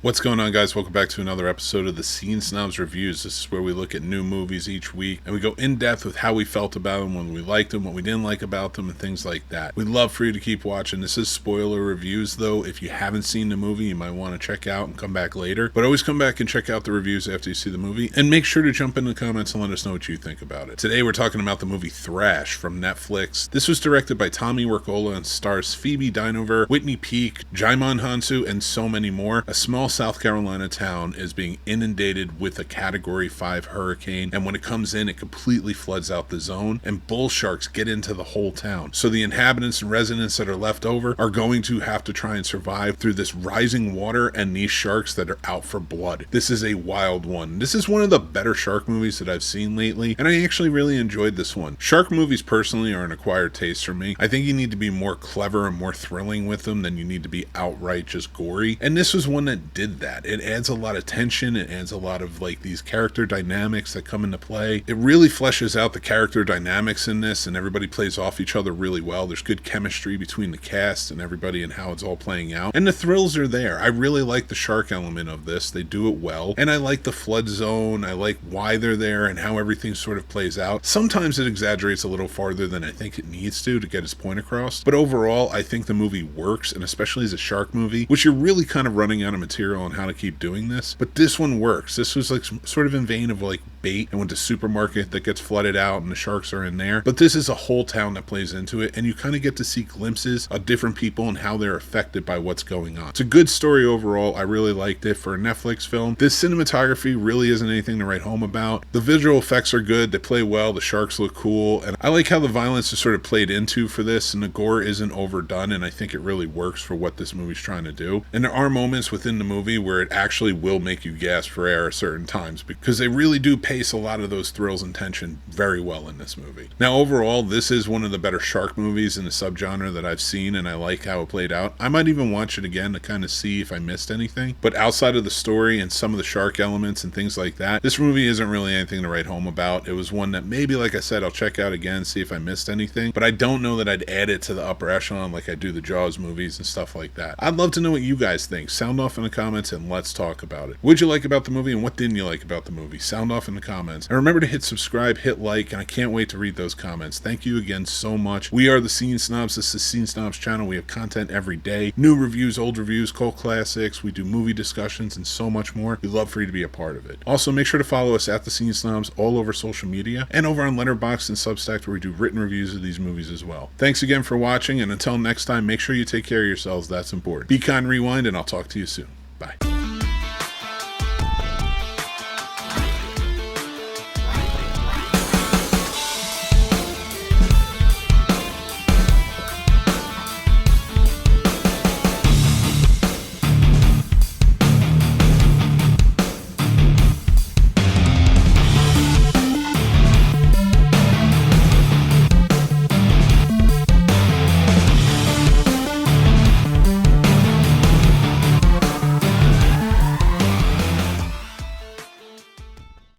What's going on, guys? Welcome back to another episode of the Scene Snobs Reviews. This is where we look at new movies each week and we go in depth with how we felt about them, when we liked them, what we didn't like about them, and things like that. We'd love for you to keep watching. This is spoiler reviews, though. If you haven't seen the movie, you might want to check out and come back later. But always come back and check out the reviews after you see the movie, and make sure to jump in the comments and let us know what you think about it. Today we're talking about the movie Thrash from Netflix. This was directed by Tommy Wirkola and stars Phoebe Dynevor, Whitney Peak, Jaimon Hansu, and so many more. A small South Carolina town is being inundated with a Category 5 hurricane, and when it comes in, it completely floods out the zone, and bull sharks get into the whole town. So the inhabitants and residents that are left over are going to have to try and survive through this rising water and these sharks that are out for blood. This is a wild one. This is one of the better shark movies that I've seen lately, and I actually really enjoyed this one. Shark movies personally are an acquired taste for me. I think you need to be more clever and more thrilling with them than you need to be outright just gory, and this was one that did that. It adds a lot of tension, it adds a lot of these character dynamics that come into play. It really fleshes out the character dynamics in this, and everybody plays off each other really well. There's good chemistry between the cast and everybody and how it's all playing out, and the thrills are there. I really like the shark element of this. They do it well, and I like the flood zone. I like why they're there and how everything sort of plays out. Sometimes it exaggerates a little farther than I think it needs to get its point across, but overall I think the movie works, and especially as a shark movie, which you're really kind of running out of material on how to keep doing this, but this one works. This was sort of in vein of Bait and went to supermarket that gets flooded out and the sharks are in there, but this is a whole town that plays into it, and you kind of get to see glimpses of different people and how they're affected by what's going on. It's a good story overall. I really liked it for a Netflix film. This cinematography really isn't anything to write home about. The visual effects are good, they play well, the sharks look cool, and I like how the violence is sort of played into for this, and the gore isn't overdone, and I think it really works for what this movie's trying to do. And there are moments within the movie where it actually will make you gasp for air at certain times, because they really do pace a lot of those thrills and tension very well in this movie. Now overall, this is one of the better shark movies in the subgenre that I've seen, and I like how it played out. I might even watch it again to kind of see if I missed anything, but outside of the story and some of the shark elements and things like that, this movie isn't really anything to write home about. It was one that maybe, like I said, I'll check out again, see if I missed anything, but I don't know that I'd add it to the upper echelon like I do the Jaws movies and stuff like that. I'd love to know what you guys think. Sound off in the comments and let's talk about it. What'd you like about the movie and what didn't you like about the movie? Sound off in the comments. And remember to hit subscribe, hit like, and I can't wait to read those comments. Thank you again so much. We are the Scene Snobs. This is the Scene Snobs channel. We have content every day. New reviews, old reviews, cult classics. We do movie discussions and so much more. We'd love for you to be a part of it. Also, make sure to follow us at the Scene Snobs all over social media and over on Letterboxd and Substack, where we do written reviews of these movies as well. Thanks again for watching, and until next time, make sure you take care of yourselves. That's important. Be kind, rewind, and I'll talk to you soon. Bye.